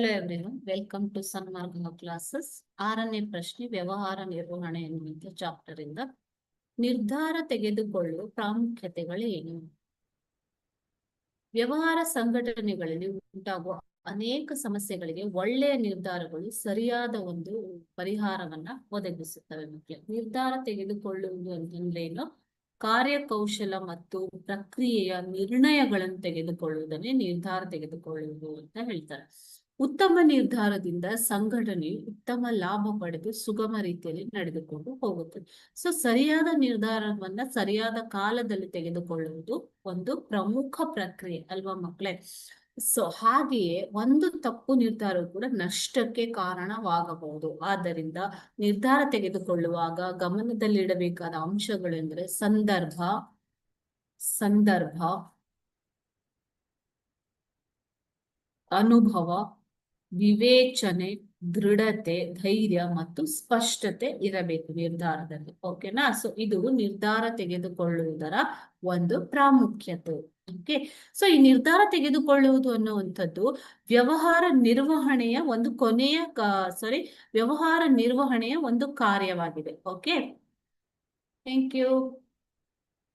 Hello everyone, welcome to Sanmarga classes. 6ನೇ ಪ್ರಶ್ನೆ ವ್ಯವಹಾರ ನಿರ್ವಹಣೆ ಎನ್ನುವಂತ ಚಾಪ್ಟರ್ ಇಂದ ನಿರ್ಧಾರ ತೆಗೆದುಕೊಳ್ಳುವ ಪ್ರಾಮುಖ್ಯತೆಗಳೇನು? ವ್ಯವಹಾರ ಸಂಘಟನೆಗಳಲ್ಲಿ ಉಂಟಾಗುವ ಅನೇಕ ಸಮಸ್ಯೆಗಳಿಗೆ ಒಳ್ಳೆಯ ನಿರ್ಧಾರಗಳು ಸರಿಯಾದ ಒಂದು ಪರಿಹಾರವನ್ನ ಒದಗಿಸುತ್ತವೆ. ಮಕ್ಕಳೇ, ನಿರ್ಧಾರ ತೆಗೆದುಕೊಳ್ಳುವುದು ಅಂತಂದ್ರೇನು? ಕಾರ್ಯಕೌಶಲ ಮತ್ತು ಪ್ರಕ್ರಿಯೆಯ ನಿರ್ಣಯಗಳನ್ನು ತೆಗೆದುಕೊಳ್ಳುವುದನ್ನೇ ನಿರ್ಧಾರ ತೆಗೆದುಕೊಳ್ಳುವುದು ಅಂತ ಹೇಳ್ತಾರೆ. ಉತ್ತಮ ನಿರ್ಧಾರದಿಂದ ಸಂಘಟನೆಯು ಉತ್ತಮ ಲಾಭ ಪಡೆದು ಸುಗಮ ರೀತಿಯಲ್ಲಿ ನಡೆದುಕೊಂಡು ಹೋಗುತ್ತದೆ. ಸೊ ಸರಿಯಾದ ನಿರ್ಧಾರವನ್ನ ಸರಿಯಾದ ಕಾಲದಲ್ಲಿ ತೆಗೆದುಕೊಳ್ಳುವುದು ಒಂದು ಪ್ರಮುಖ ಪ್ರಕ್ರಿಯೆ ಅಲ್ವಾ ಮಕ್ಕಳೇ? ಸೊ ಹಾಗೆಯೇ ಒಂದು ತಪ್ಪು ನಿರ್ಧಾರವು ಕೂಡ ನಷ್ಟಕ್ಕೆ ಕಾರಣವಾಗಬಹುದು. ಆದ್ದರಿಂದ ನಿರ್ಧಾರ ತೆಗೆದುಕೊಳ್ಳುವಾಗ ಗಮನದಲ್ಲಿಡಬೇಕಾದ ಅಂಶಗಳೆಂದರೆ ಸಂದರ್ಭ, ಅನುಭವ, ವಿವೇಚನೆ, ದೃಢತೆ, ಧೈರ್ಯ ಮತ್ತು ಸ್ಪಷ್ಟತೆ ಇರಬೇಕು ನಿರ್ಧಾರದಲ್ಲಿ. ಓಕೆನಾ? ಸೊ ಇದು ನಿರ್ಧಾರ ತೆಗೆದುಕೊಳ್ಳುವುದರ ಒಂದು ಪ್ರಾಮುಖ್ಯತೆ. ಓಕೆ, ಸೊ ಈ ನಿರ್ಧಾರ ತೆಗೆದುಕೊಳ್ಳುವುದು ಅನ್ನುವಂಥದ್ದು ವ್ಯವಹಾರ ನಿರ್ವಹಣೆಯ ಒಂದು ಕಾರ್ಯವಾಗಿದೆ. Okay, thank you.